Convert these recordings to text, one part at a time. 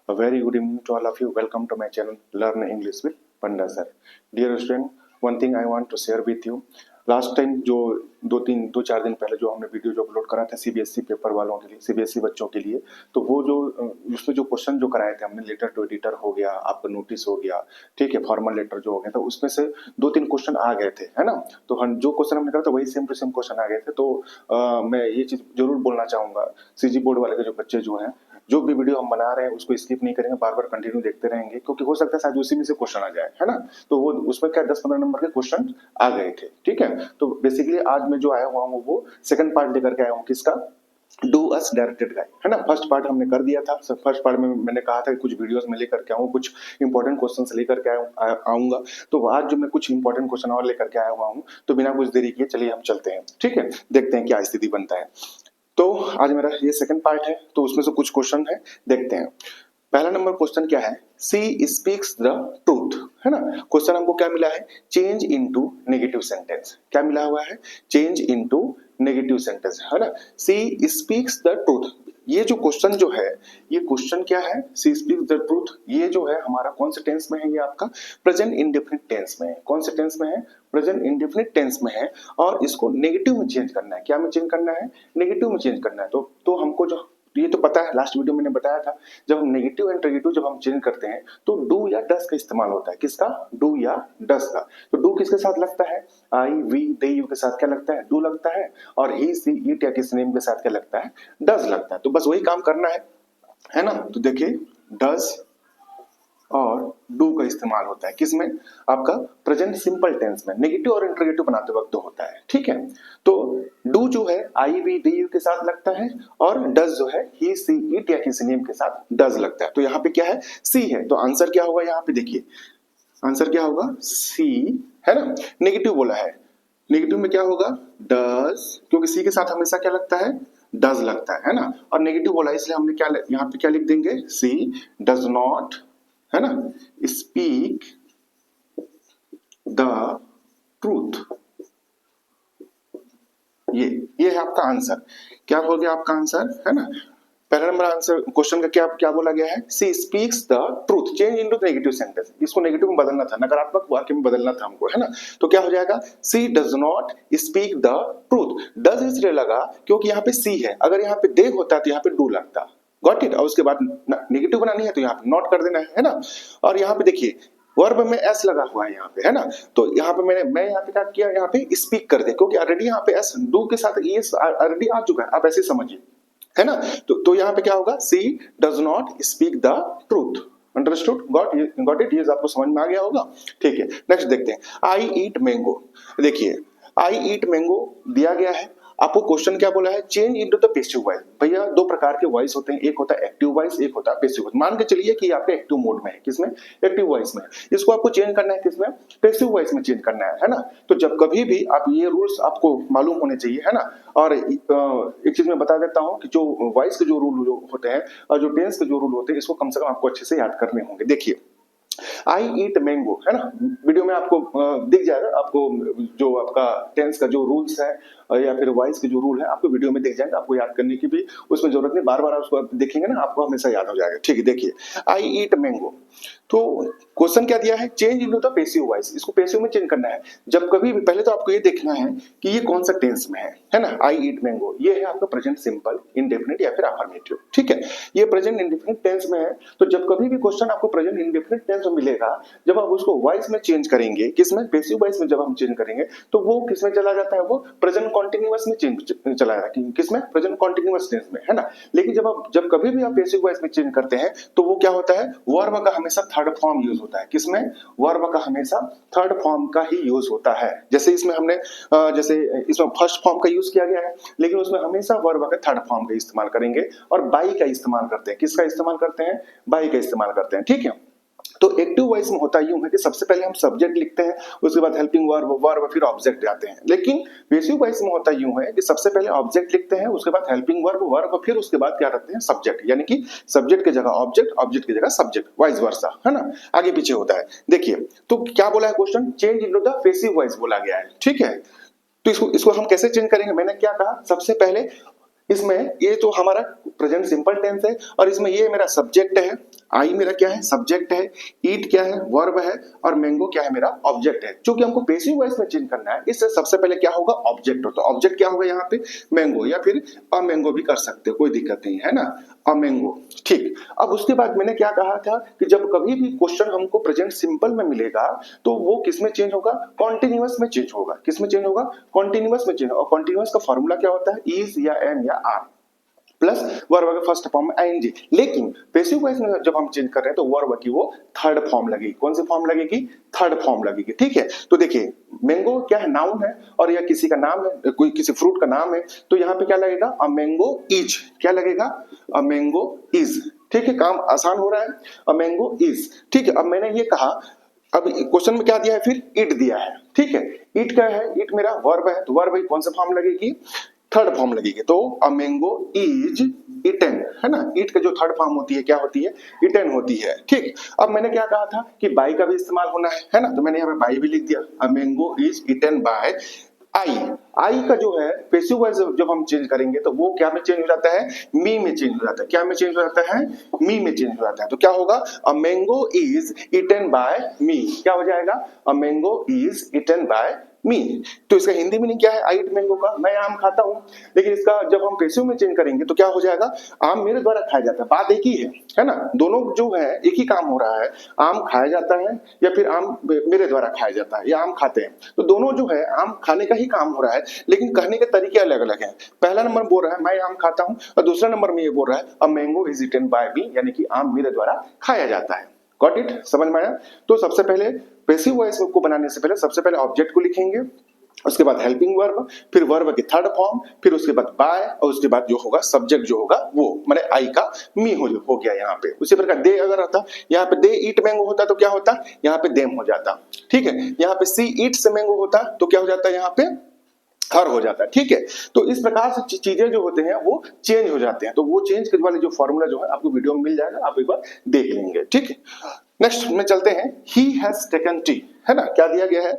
A very good evening to all of you. Welcome to my channel Learn English with Panda sir. Dear student, one thing I want to share with you. Last time जो दो चार दिन पहले जो हमने video जो upload करा था सीबीएसई पेपर वालों के लिए, सीबीएसई बच्चों के लिए, तो वो जो उसमें जो क्वेश्चन जो कराए थे हमने, लेटर टू एडिटर हो गया, आपका नोटिस हो गया, ठीक है, फॉर्मल लेटर जो हो गया, तो उसमें से 2-3 क्वेश्चन आ गए थे, है ना। तो हम जो क्वेश्चन हमने करा था वही सेम टू सेम क्वेश्चन आ गए थे। तो मैं ये चीज जरूर बोलना चाहूंगा, सीजी बोर्ड वाले के जो बच्चे जो हैं, जो भी वीडियो हम बना रहे हैं उसको स्किप नहीं करेंगे, बार बार कंटिन्यू देखते रहेंगे, क्योंकि हो सकता है शायद उसी में से क्वेश्चन आ जाए, है ना। तो वो उसमें क्या 10-15 नंबर के क्वेश्चन आ गए थे, ठीक है। तो बेसिकली आज मैं जो आया हुआ हूँ वो सेकंड पार्ट लेकर के आया हूँ, किसका, डू अस डायरेक्टेड गाइड, है ना। फर्स्ट पार्ट हमने कर दिया था। फर्स्ट पार्ट में मैंने कहा था कि कुछ वीडियोस में लेकर के आऊँ, कुछ इंपॉर्टेंट क्वेश्चंस लेकर के आऊंगा। तो आज जो मैं कुछ इंपॉर्टेंट क्वेश्चन और लेकर के आया हुआ हूँ, तो बिना कुछ देरी किए चलिए हम चलते हैं, ठीक है, देखते हैं क्या स्थिति बनता है। तो आज मेरा ये सेकंड पार्ट है, तो उसमें से कुछ क्वेश्चन है, देखते हैं। पहला नंबर क्वेश्चन क्या है, सी स्पीक्स द ट्रूथ, है ना। क्वेश्चन हमको क्या मिला है, चेंज इनटू नेगेटिव सेंटेंस, क्या मिला हुआ है, चेंज इनटू नेगेटिव सेंटेंस, है ना। सी स्पीक्स द ट्रूथ, ये जो क्वेश्चन जो है, ये क्वेश्चन क्या है, सी स्पीक्स द ट्रूथ, ये जो है हमारा कौन से टेंस में है, ये आपका प्रेजेंट इंडेफिनिट टेंस में है। कौन से टेंस में है, प्रेजेंट इंडेफिनिट टेंस में है, और इसको नेगेटिव में चेंज करना है। क्या में चेंज करना है, नेगेटिव में चेंज करना है। तो हमको जो ये तो पता है, लास्ट वीडियो मैंने बताया था, जब हम नेगेटिव इंटरोगेटिव जब हम चेंज करते हैं तो डू या डस का इस्तेमाल होता है। किसका, डू या डस का। तो डू किसके साथ लगता है, आई वी दे यू के साथ क्या लगता है, डू लगता है, और ही सी इट या किस नेम के साथ क्या लगता है, डस लगता है। तो बस वही काम करना है ना। तो देखिए, डस और डू का इस्तेमाल होता है किसमें, आपका प्रेजेंट सिंपल टेंस में, नेगेटिव और इंटरोगेटिव बनाते वक्त होता है, ठीक है। तो डू जो है आई वी डी यू के साथ लगता है, और डज जो है ही सी इट या किसी नेम के साथ डज लगता है। तो यहाँ पे क्या है, सी है। तो आंसर क्या होगा, यहाँ पे देखिए आंसर क्या होगा, सी, है ना। नेगेटिव बोला है, नेगेटिव में क्या होगा, डज, क्योंकि सी के साथ हमेशा क्या लगता है, डज लगता है ना। और नेगेटिव बोला इसलिए हमने क्या यहाँ पे क्या लिख देंगे, सी डज नॉट, है ना, स्पीक द ट्रूथ। ये है आपका आंसर। क्या हो गया आपका आंसर, है ना। पहला नंबर आंसर क्वेश्चन का क्या क्या बोला गया है, she speaks the truth, change into negative sentence, इसको नेगेटिव में बदलना था, नकारात्मक वाक्य में बदलना था हमको, है ना। तो क्या हो जाएगा, she does not speak the truth. Does इसलिए लगा क्योंकि यहाँ पे सी है, अगर यहाँ पे दे होता तो यहाँ पे डू लगता, गॉट इट। और उसके बाद नेगेटिव बनानी है तो यहाँ पे नॉट कर देना है ना। और यहाँ पे देखिए वर्ब में एस लगा हुआ है यहाँ पे, है ना। तो यहाँ पे मैं यहाँ पे क्या किया, यहाँ पे स्पीक कर दे, क्योंकि ऑलरेडी यहाँ पे एस डू के साथ ये ऑलरेडी आ चुका है, आप ऐसे समझिए, है ना। तो यहाँ पे क्या होगा, she does not speak the truth. Understood, got it, ये आपको समझ में आ गया होगा, ठीक है। नेक्स्ट देखते हैं, आई ईट मैंगो। देखिए आई ईट मैंगो दिया गया है, आपको क्वेश्चन क्या बोला है, change into the passive voice. भैया दो प्रकार के वॉइस होते हैं, एक होता है एक्टिव वॉइस, एक होता है पैसिव वॉइस। मान के चलिए कि आपके एक्टिव मोड में है, किसमें, एक्टिव वॉइस में। इसको आपको चेंज करना है किसमें, पैसिव वॉइस में चेंज करना है ना। तो जब कभी भी आप, ये रूल्स आपको मालूम होने चाहिए, है ना। और एक चीज मैं बता देता हूँ कि जो वॉइस के जो रूल होते हैं और जो टेंस के जो रूल होते हैं, इसको कम से कम आपको अच्छे से याद करने होंगे। देखिए आई ईट मैंगो, है ना, वीडियो में आपको दिख जाएगा, आपको जो आपका टेंस का जो रूल्स है या फिर वॉइस के जो रूल है आपको वीडियो में दिख जाएंगे, आपको याद करने की भी उसमें जरूरत नहीं, बार बार आप उसको देखेंगे ना, आपको हमेशा याद हो जाएगा, ठीक है। देखिए आई ईट मैंगो, तो क्वेश्चन क्या दिया है, change into the passive voice, इसको पैसिव में चेंज करना है। जब कभी भी, पहले तो आपको ये देखना है कि ये कौन सा टेंस में है ना। आई ईट मैंगो ये है आपका प्रेजेंट सिंपल, इंडेफिनिट या फिर अफर्मेटिव, ठीक है। ये प्रेजेंट इंडेफिनिट टेंस में है। तो जब कभी भी क्वेश्चन आपको प्रेजेंट इंडेफिनिट टेंस में मिलेगा, जब आप उसको वॉइस में चेंज करेंगे, किसमें, पैसिव वॉइस में जब हम चेंज करेंगे, तो वो किसमें चला जाता है, वो प्रेजेंट कॉन्टिन्यूअस में चेंज चला जाता है, किसमें, प्रेजेंट कॉन्टिन्यूअस टेंस में, है ना। लेकिन जब कभी भी आप पैसिव वॉइस में चेंज करते हैं तो वो क्या होता है, वर्ब का हमेशा थर्ड फॉर्म यूज होता है, किसमें, वर्ब का हमेशा थर्ड फॉर्म का ही यूज होता है। जैसे इसमें हमने जैसे इसमें फर्स्ट फॉर्म का यूज किया गया है, लेकिन उसमें हमेशा वर्ब का थर्ड फॉर्म का इस्तेमाल करेंगे, और बाई का इस्तेमाल करते हैं। किसका इस्तेमाल करते हैं, बाई का इस्तेमाल करते हैं, ठीक है। तो एक्टिव वॉइस में होता यूं है कि सबसे पहले हम सब्जेक्ट लिखते हैं, उसके बाद हेल्पिंग वर्ब, वर्ब फिर ऑब्जेक्ट जाते हैं। लेकिन पैसिव वॉइस में होता यूं है कि सबसे पहले ऑब्जेक्ट लिखते हैं, उसके बाद हेल्पिंग वर्ब, वर्ब फिर उसके बाद क्या रखते हैं, सब्जेक्ट, यानी कि सब्जेक्ट की जगह ऑब्जेक्ट, ऑब्जेक्ट की जगह सब्जेक्ट, वाइस वर्सा, है ना, आगे पीछे होता है। देखिए तो क्या बोला है question, change into the passive voice बोला गया है, ठीक है। तो इसको हम कैसे चेंज करेंगे, मैंने क्या कहा, सबसे पहले इसमें ये जो हमारा प्रेजेंट सिंपल टेंस है और इसमें ये मेरा सब्जेक्ट है, आई मेरा क्या है, सब्जेक्ट है, ईट क्या है, वर्ब है, और मैंगो क्या है, मेरा ऑब्जेक्ट है। क्योंकि हमको पैसिव वॉइस में चेंज करना है, इससे सबसे पहले क्या होगा, ऑब्जेक्ट हो। तो ऑब्जेक्ट क्या होगा यहाँ पे, मैंगो, या फिर अ मैंगो भी कर सकते हो, कोई दिक्कत नहीं है ना, अ मैंगो। ठीक, अब उसके बाद मैंने क्या कहा था कि जब कभी भी क्वेश्चन हमको प्रेजेंट सिंपल में मिलेगा तो वो किसमें चेंज होगा, कॉन्टिन्यूअस में चेंज होगा। किसमें चेंज होगा, कॉन्टिन्यूअस में चेंज होगा। और कॉन्टिन्यूअस का फॉर्मूला क्या होता है, इज या एम या आर प्लस वर्ब का फर्स्ट फॉर्म में आईएनजी। लेकिन पैसिव वॉइस में जब हम चेंज कर रहे हैं तो वर्ब की वो थर्ड फॉर्म लगेगी। कौन सी फॉर्म लगेगी, थर्ड फॉर्म लगेगी। ठीक है, तो देखिए मैंगो क्या है, नाउन है, और यह किसी का नाम है, कोई किसी फ्रूट का नाम है, तो यहाँ पे क्या लगेगा, अ मैंगो इज। क्या लगेगा, अ मैंगो इज। ठीक है, काम आसान हो रहा है, अ मैंगो इज। ठीक है, अब मैंने ये कहा, अब क्वेश्चन में क्या दिया है, फिर इट दिया है। ठीक है, इट क्या है, इट मेरा वर्ब है, तो वर्ब कौन सा फॉर्म लगेगी, थर्ड फॉर्म लगेगी। तो अ मैंगो इज इटन, है ना, ईट का जो थर्ड फॉर्म होती है क्या होती है, इटन होती है। ठीक, अब मैंने क्या कहा था कि बाय का भी इस्तेमाल होना है ना, तो मैंने यहाँ पे बाय भी लिख दिया, a mango is eaten by I. I का जो है पैसिव वॉइस जब हम चेंज करेंगे तो वो क्या में चेंज हो जाता है, मी में चेंज हो जाता है। क्या में चेंज हो जाता है, मी में चेंज हो जाता है। तो क्या होगा, a mango is eaten by me. क्या हो जाएगा, a mango is eaten by me. तो इसका हिंदी मीनिंग क्या है, आई ईट मैंगो का, मैं आम खाता हूं। लेकिन इसका जब हम पैसिव में चेंज करेंगे तो क्या हो जाएगा, आम मेरे द्वारा खाया जाता है। बात एक ही है ना, दोनों जो है एक ही काम हो रहा है, आम खाया जाता है या फिर आम मेरे द्वारा खाया जाता है, या आम खाते हैं। तो दोनों जो है आम खाने का ही काम हो रहा है, लेकिन कहने के तरीके अलग अलग हैं। पहला नंबर बोल रहा है मैं आम खाता हूं, और दूसरा नंबर में ये बोल रहा है a mango is eaten by me, यानी कि आम मेरे द्वारा खाया जाता है। गॉट इट, समझ में आया। तो सबसे पहले पैसिव वॉइस को बनाने से पहले सबसे पहले ऑब्जेक्ट को लिखेंगे, उसके बाद हेल्पिंग वर्ब, फिर वर्ब की थर्ड फॉर्म, फिर उसके बाद बाय, और उसके बाद जो होगा सब्जेक्ट जो होगा वो माने आई का मी हो गया यहाँ पे। उसी प्रकार दे अगर आता, यहाँ पे दे ईट मैंगो होता तो क्या होता, यहाँ पे देम हो जाता। ठीक है, यहाँ पे सी ईट्स मैंगो होता तो क्या हो जाता, यहाँ पे हर हो जाता है। ठीक है, तो इस प्रकार से चीजें जो होते हैं वो चेंज हो जाते हैं। तो वो चेंज करने वाले जो फॉर्मूला जो है आपको वीडियो में मिल जाएगा, आप एक बार देख लेंगे। ठीक है, नेक्स्ट में चलते हैं, ही हैज टेकन टी, है ना, क्या दिया गया है,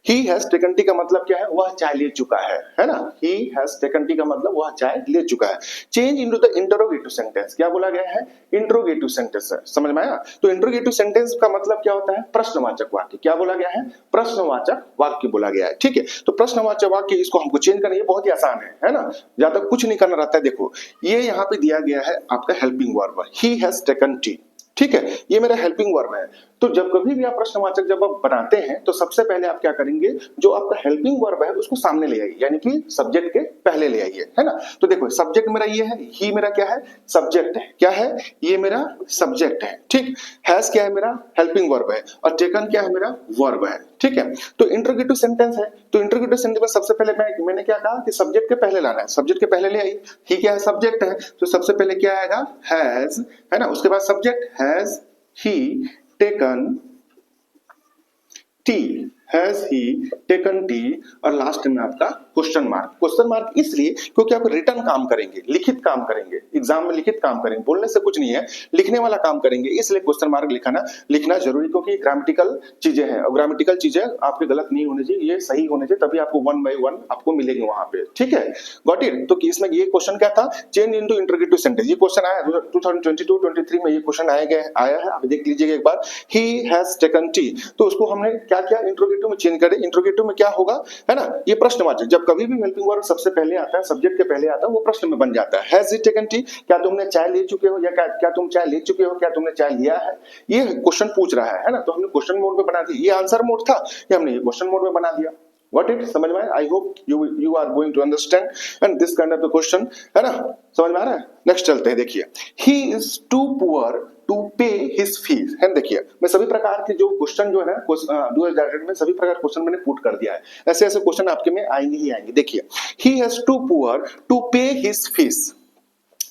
ही हैज टेकन टी का मतलब क्या है, वह चाय ले चुका है ना, ही हैज टेकन टी का मतलब वह चाय ले चुका है। Change into the interrogative sentence, क्या बोला गया है, इंटरोगेटिव सेंटेंस है, समझ में आया। तो इंटरोगेटिव सेंटेंस का मतलब क्या होता है, प्रश्नवाचक वाक्य। क्या बोला गया है, प्रश्नवाचक वाक्य बोला गया है। ठीक है, तो प्रश्नवाचक वाक्य इसको हमको चेंज करना, ये बहुत ही आसान है ना, ज्यादा कुछ नहीं करना रहता है। देखो ये यहाँ पे दिया गया है आपका helping verb, he has taken T. ठीक है, ये मेरा हेल्पिंग वर्ब है। तो जब कभी भी आप प्रश्नवाचक जब आप बनाते हैं तो सबसे पहले आप क्या करेंगे, जो आपका हेल्पिंग वर्ब है उसको सामने ले आइए, यानी कि सब्जेक्ट के पहले ले आइए, है ना। तो देखो सब्जेक्ट मेरा ये है, ही मेरा क्या है, सब्जेक्ट है। क्या है, ये मेरा सब्जेक्ट है। ठीक, हैज क्या है, मेरा हेल्पिंग वर्ब है, और टेकन क्या है, मेरा वर्ब है। ठीक है, तो इंटरोगेटिव सेंटेंस है, तो इंटरोगेटिव सेंटेंस में सबसे पहले मैंने क्या कहा कि सब्जेक्ट के पहले लाना है, सब्जेक्ट के पहले ले आई। ही क्या है, सब्जेक्ट है, तो सबसे पहले क्या आएगा, हैज, है ना, उसके बाद subject has he taken T, has he taken T, और लास्ट में आपका क्वेश्चन मार्क। क्वेश्चन मार्क इसलिए क्योंकि आप रिटर्न काम करेंगे, लिखित काम करेंगे, एग्जाम में लिखित काम करेंगे, बोलने से कुछ नहीं है, लिखने वाला काम करेंगे, इसलिए क्वेश्चन मार्क लिखना जरूरी, क्योंकि ग्रामेटिकल चीजें हैं, और ग्रामेटिकल चीजें आपके गलत नहीं होने चाहिए, ये सही होने चाहिए, तभी आपको 1 by 1 आपको मिलेंगे वहां पे। ठीक है, गॉट इट। तो इसमें ये क्वेश्चन क्या था, चेंज इनटू इंटरोगेटिव सेंटेंस, ये क्वेश्चन आया 2022-23 में, ये क्वेश्चन आया है, आप देख लीजिएगा एक बार। ही हैज टेकन टी, तो उसको हमने क्या किया, इंटरोगेटिव में चेंज करें। इंटरोगेटिव में क्या होगा, है ना, ये प्रश्नवाचक, जब कभी भी हेल्पिंग वर्ब सबसे पहले आता है, सब्जेक्ट के पहले आता है, वो प्रश्न में बन जाता है। हैज ही टेकन टी, क्या तुमने चाय ले चुके हो, या क्या तुम चाय ले चुके हो, क्या तुमने चाय लिया है, ये क्वेश्चन पूछ रहा है ना। तो हमने क्वेश्चन मोड में बना दिया, ये आंसर मोड था, ये हमने ये क्वेश्चन मोड में बना दिया। Got it? समझ में आया? I hope you are going to understand and this kind of the question, है ना, समझ में आ रहा है। नेक्स्ट चलते हैं, देखिए he is too poor to pay his fees, है। देखिए मैं सभी प्रकार के जो क्वेश्चन जो है ना डू डायरेक्ट में सभी प्रकार क्वेश्चन मैंने पुट कर दिया है, ऐसे ऐसे क्वेश्चन आपके में आएंगे ही आएंगे। देखिए he has too poor to pay his fees,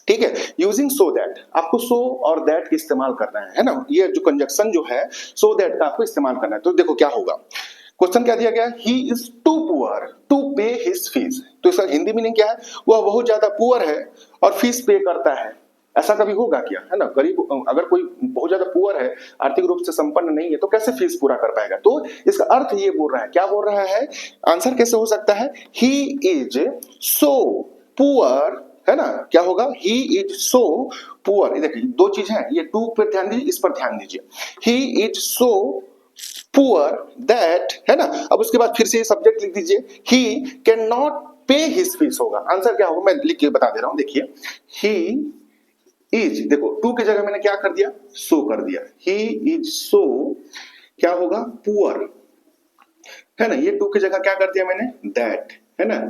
ठीक है, यूजिंग सो दैट, आपको सो और दैट का इस्तेमाल करना है ना, ये जो कंजक्शन जो है सो दैट का आपको इस्तेमाल करना है। तो देखो क्या होगा, क्वेश्चन क्या दिया गया, he is too poor to pay his fees, तो इसका हिंदी मीनिंग क्या है, वह बहुत ज्यादा पुअर है और फीस पे करता है। ऐसा कभी होगा क्या, है ना, गरीब अगर कोई बहुत ज्यादा पुअर है, आर्थिक रूप से संपन्न नहीं है, तो कैसे फीस पूरा कर पाएगा। तो इसका अर्थ ये बोल रहा है, क्या बोल रहा है, आंसर कैसे हो सकता है, ही इज सो पुअर, है ना, क्या होगा, ही इज सो पुअर। देखिए दो चीज है, ये टू पर ध्यान दीजिए, इस पर ध्यान दीजिए। He is so poor that, है ना। अब उसके बाद फिर से सब्जेक्ट लिख दीजिए, ही कैन नॉट पे हिज फीस होगा। आंसर क्या होगा, मैं लिख के बता दे रहा हूं, देखिए ही इज, देखो टू की जगह मैंने क्या कर दिया, सो कर दिया। ही इज सो, क्या होगा, पुअर, है ना। ये टू की जगह क्या कर दिया मैंने, दैट, है ना।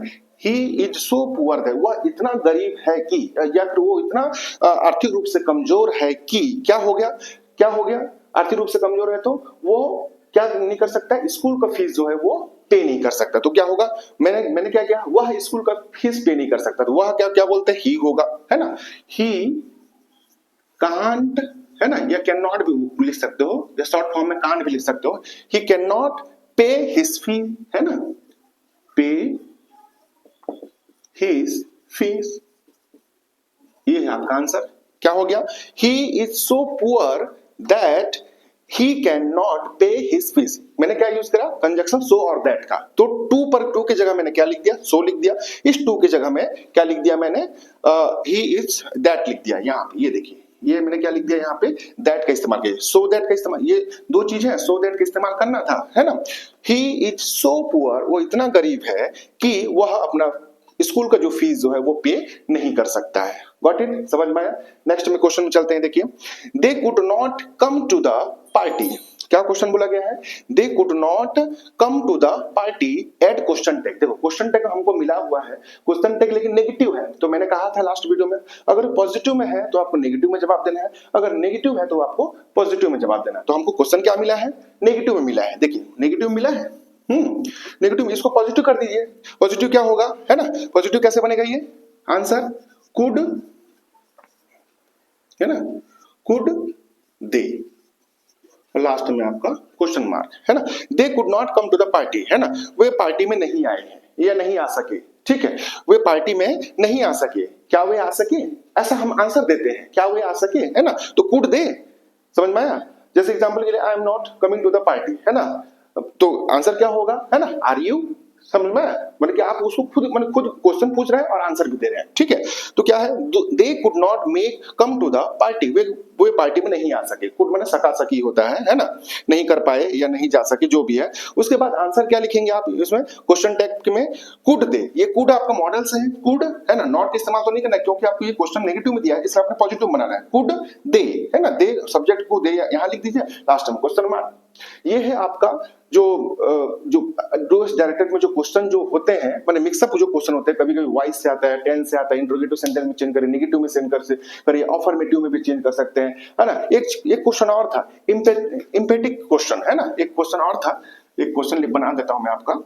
He is so poor that, वह इतना गरीब है कि, या फिर वो इतना आर्थिक रूप से कमजोर है कि, क्या हो गया, क्या हो गया, आर्थिक रूप से कमजोर है तो वो क्या नहीं कर सकता, स्कूल का फीस जो है वो पे नहीं कर सकता। तो क्या होगा, मैंने क्या किया, वह स्कूल का फीस पे नहीं कर सकता, तो वह क्या क्या बोलते हैं, ही होगा, है ना। ही कांट, है ना, या कैन नॉट भी लिख सकते हो, या शॉर्ट फॉर्म में कांट भी लिख सकते हो। ही कैन नॉट पे हिज फी, है ना, पे हिज फीस, ये है आपका आंसर। क्या हो गया, he is so poor that he can not पे हिज फीस। मैंने क्या यूज करा, कंजक्शन सो और दैट का। तो टू पर, टू की जगह मैंने क्या लिख दिया, सो लिख दिया। इस टू की जगह में क्या लिख दिया मैंने, ही इज दैट लिख दिया। यहाँ पे ये देखिए, ये मैंने क्या लिख दिया, यहाँ पे दैट का इस्तेमाल किया, सो दैट का इस्तेमाल, ये दो चीजें हैं, सो दैट का इस्तेमाल करना था, है ना। ही इज सो पुअर, वो इतना गरीब है कि वह अपना स्कूल का जो फीस जो है वो पे नहीं कर सकता है। गॉट इट, समझ में आया। नेक्स्ट में क्वेश्चन में चलते हैं, देखिए, they could not come to the party. क्या क्वेश्चन बोला गया है, they could not come to the party at question tag. देखो क्वेश्चन टैग हमको मिला हुआ है, क्वेश्चन टैग लेकिन नेगेटिव है। तो मैंने कहा था लास्ट वीडियो में, अगर पॉजिटिव में है तो आपको नेगेटिव में जवाब देना है, अगर नेगेटिव है तो आपको पॉजिटिव में जवाब देना है। तो हमको क्वेश्चन क्या मिला है, नेगेटिव में मिला है। देखिए नेगेटिव मिला है, नेगेटिव, इसको पॉजिटिव कर दीजिए। पॉजिटिव क्या होगा, है ना, पॉजिटिव कैसे बनेगा, ये आंसर कुड, है ना, कुड दे, लास्ट में आपका क्वेश्चन मार्क, है ना। They could not come to the party, है ना, वे पार्टी में नहीं आए हैं या नहीं आ सके, ठीक है, वे पार्टी में नहीं आ सके। क्या वे आ सके, ऐसा हम आंसर देते हैं, क्या वे आ सके, है ना। तो कुड दे, समझ में आया। जैसे एग्जांपल के लिए, I am not coming to the party, है ना, तो आंसर क्या होगा, है ना, आर यू, समझ में, मतलब कि आप उसको खुद, मतलब खुद क्वेश्चन पूछ रहे हैं और आंसर भी दे रहे हैं, ठीक है। तो क्या है, they could not make come to the party, वे पार्टी में नहीं आ सके। कुड माने सका सकी होता है ना, नहीं कर पाए या नहीं जा सके, जो भी है। उसके बाद आंसर क्या लिखेंगे आप इसमें, क्वेश्चन टैग में कुड दे। ये कुड आपका मॉडल से है, कुड, है ना, नॉट इस्तेमाल तो नहीं करना क्योंकि आपको ये क्वेश्चन नेगेटिव में दिया है, इसलिए आपने पॉजिटिव बनाना है। कुड दे, है ना, दे सब्जेक्ट को दे यहां लिख दीजिए, लास्ट में क्वेश्चन मार्क। ये है आपका जो डायरेक्टर में जो क्वेश्चन जो होते हैं, माने मिक्सअप जो क्वेश्चन होते हैं, कभी कभी वॉइस से आता है, टेंस से आता है, इंट्रोगेटिव सेंटेंस में चेंज करिए, नेगेटिव में चेंज करिए, अफर्मेटिव में भी चेंज कर सकते हैं, है ना। एक क्वेश्चन और था, इम्पेटिक क्वेश्चन, है ना, एक क्वेश्चन और था, एक क्वेश्चन बना देता हूं मैं आपका।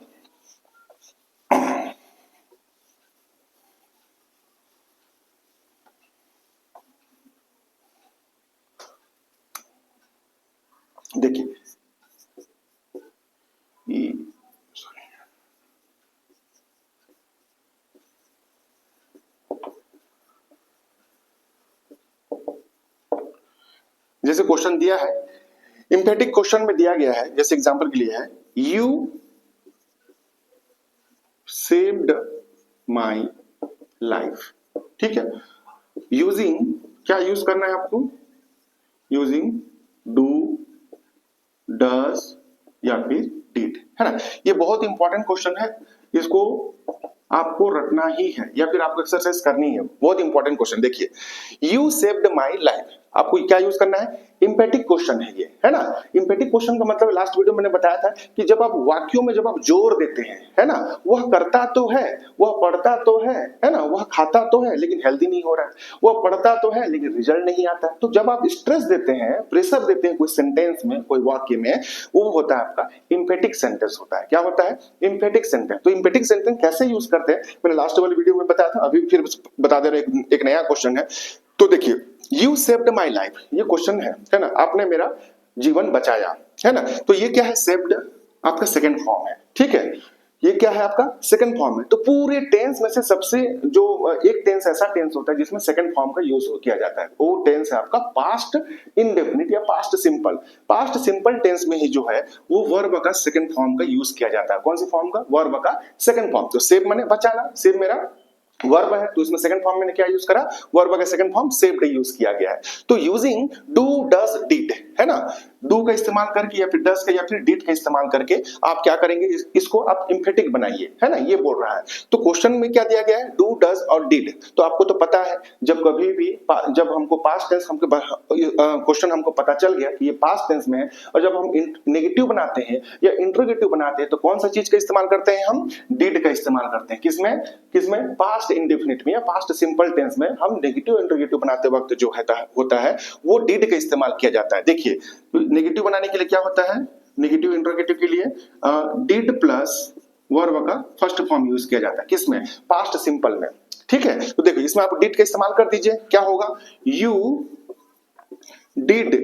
देखिए जैसे क्वेश्चन दिया है, इम्पेटिक क्वेश्चन में दिया गया है, जैसे एग्जांपल के लिए है, यू सेव्ड माई लाइफ, ठीक है। यूजिंग, क्या यूज करना है आपको, यूजिंग डू, डज या फिर डिड, है ना। ये बहुत इंपॉर्टेंट क्वेश्चन है, इसको आपको रटना ही है या फिर आपको एक्सरसाइज करनी है, बहुत इंपॉर्टेंट क्वेश्चन। देखिए, यू सेव्ड माई लाइफ, आपको क्या यूज करना है, इंपेटिक क्वेश्चन है ये, है ना। इंपेटिक क्वेश्चन का मतलब लास्ट वीडियो मैंने बताया था कि जब आप वाक्यों में जब आप जोर देते हैं, है ना, वह करता तो है, वह पढ़ता तो है ना, वह खाता तो है लेकिन हेल्दी नहीं हो रहा है, वह पढ़ता तो है लेकिन रिजल्ट नहीं आता है। तो जब आप स्ट्रेस देते हैं, प्रेशर देते हैं कोई सेंटेंस में, कोई वाक्य में, वो होता है आपका इंपेटिक सेंटेंस होता है। क्या होता है, इंपेटिक सेंटेंस। तो इंपेटिक सेंटेंस कैसे यूज करते हैं, मैंने लास्ट वाली वीडियो में बताया था, अभी फिर बता दे रहे, एक नया क्वेश्चन है। तो देखिए, यू सेव्ड माई लाइफ, ये क्वेश्चन है ना, आपने मेरा जीवन बचाया, है ना। तो ये क्या है, सेव्ड आपका सेकंड फॉर्म है, ठीक है। ये क्या है आपका सेकंड फॉर्म है। तो पूरे टेंस में से सबसे जो एक टेंस ऐसा टेंस होता है जिसमें सेकंड फॉर्म का यूज किया जाता है, वो टेंस है आपका पास्ट इंडेफिनिट या past simple. Past simple tense में ही जो है वो वर्ब का सेकंड फॉर्म का यूज किया जाता है। कौन सी फॉर्म का, वर्ब का सेकंड फॉर्म। तो सेव माने बचाना, सेव मेरा वर्ब है तो इसमें सेकंड फॉर्म मैंने क्या यूज करा, वर्ब का सेकंड फॉर्म सेव्ड यूज किया गया है। तो यूजिंग डू डज डिड, है ना, डू का इस्तेमाल करके या फिर डज का या फिर डिड का इस्तेमाल करके आप क्या करेंगे, इसको आप एम्फेटिक बनाइए, है ना, ये बोल रहा है। तो क्वेश्चन में क्या दिया गया है, डू डज और डिड। तो आपको तो पता है जब कभी भी जब हमको पास्ट टेंस हमको क्वेश्चन हमको पता चल गया कि ये पास्ट टेंस में है, और जब हम नेगेटिव बनाते हैं या इंट्रोगेटिव बनाते हैं तो कौन सा चीज का इस्तेमाल करते हैं, हम डिड का इस्तेमाल करते हैं। किसमें किसमें, पास्ट इंडेफिनिट में या पास्ट सिंपल टेंस में हम नेगेटिव इंट्रोगेटिव बनाते वक्त जो होता है वो डिड का इस्तेमाल किया जाता है। देखिए नेगेटिव बनाने के लिए क्या होता है, नेगेटिव इंट्रोगेटिव के लिए डिड प्लस वर्ब का फर्स्ट फॉर्म यूज किया जाता है, किसमें, पास्ट सिंपल में। ठीक है, तो देखो इसमें आप डिड का इस्तेमाल कर दीजिए, क्या होगा, यू डिड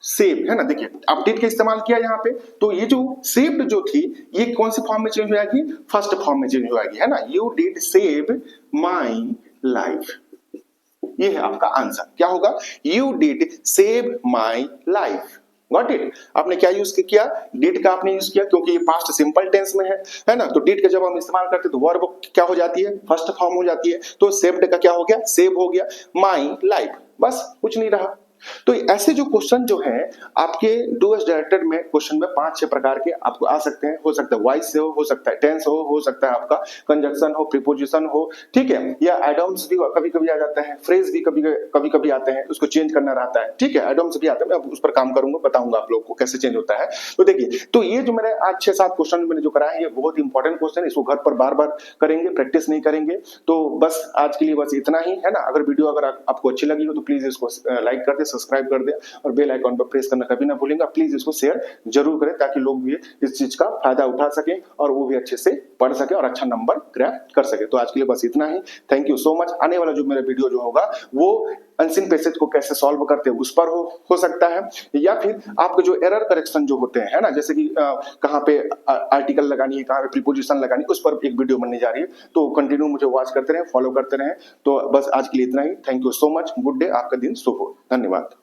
सेव, है ना। देखिए आप डिड का इस्तेमाल किया यहाँ पे, तो ये जो सेव्ड जो थी ये कौन सी फॉर्म में चेंज हो जाएगी, फर्स्ट फॉर्म में चेंज हो जाएगी, है ना। You did save my life, ये है आपका आंसर, क्या होगा, you did save my life. Got it. आपने क्या यूज किया, डिड का आपने यूज किया क्योंकि ये पास्ट सिंपल टेंस में है ना। तो डिड का जब हम इस्तेमाल करते हैं तो वर्ब क्या हो जाती है, फर्स्ट फॉर्म हो जाती है। तो सेव्ड का क्या हो गया, सेव हो गया, माई लाइफ, बस कुछ नहीं रहा। तो ऐसे जो क्वेश्चन जो है आपके डू एज डायरेक्टेड में क्वेश्चन में 5-6 प्रकार के आपको आ सकते हैं। हो सकता है वॉइस से हो सकता है टेंस हो सकता है आपका कंजक्शन हो, प्रीपोजिशन हो, ठीक है, या एडम्स भी कभी कभी आ जाता है, फ्रेज भी कभी कभी आते हैं, उसको चेंज करना रहता है, ठीक है, एडम्स भी आते हैं, मैं उस पर काम करूंगा, बताऊंगा आप लोगों को कैसे चेंज होता है। तो देखिए, तो ये जो मैंने आज 6-7 क्वेश्चन मैंने जो कराया है ये बहुत इंपॉर्टेंट क्वेश्चन है, इसको घर पर बार बार करेंगे, प्रैक्टिस नहीं करेंगे। तो बस आज के लिए बस इतना ही, है ना। अगर वीडियो अगर आपको अच्छी लगी हो तो प्लीज इसको लाइक कर दे, सब्सक्राइब कर दे और बेल आइकॉन पर प्रेस करना कभी ना भूलेंगे। प्लीज इसको शेयर जरूर करें ताकि लोग भी इस चीज का फायदा उठा सके और वो भी अच्छे से पढ़ सके और अच्छा नंबर ग्रैब कर सके। तो आज के लिए बस इतना ही, थैंक यू सो मच। आने वाला जो मेरा वीडियो जो होगा वो अनसीन पैसेज को कैसे सॉल्व करते हैं उस पर हो सकता है, या फिर आपके जो एरर करेक्शन जो होते हैं, है ना, जैसे कि कहाँ पे आर्टिकल लगानी है, कहाँ पे प्रीपोजिशन लगानी है, उस पर एक वीडियो बनने जा रही है। तो कंटिन्यू मुझे वॉच करते रहें, फॉलो करते रहें। तो बस आज के लिए इतना ही, thank you so much, good day, आपका दिन शुभ हो, धन्यवाद।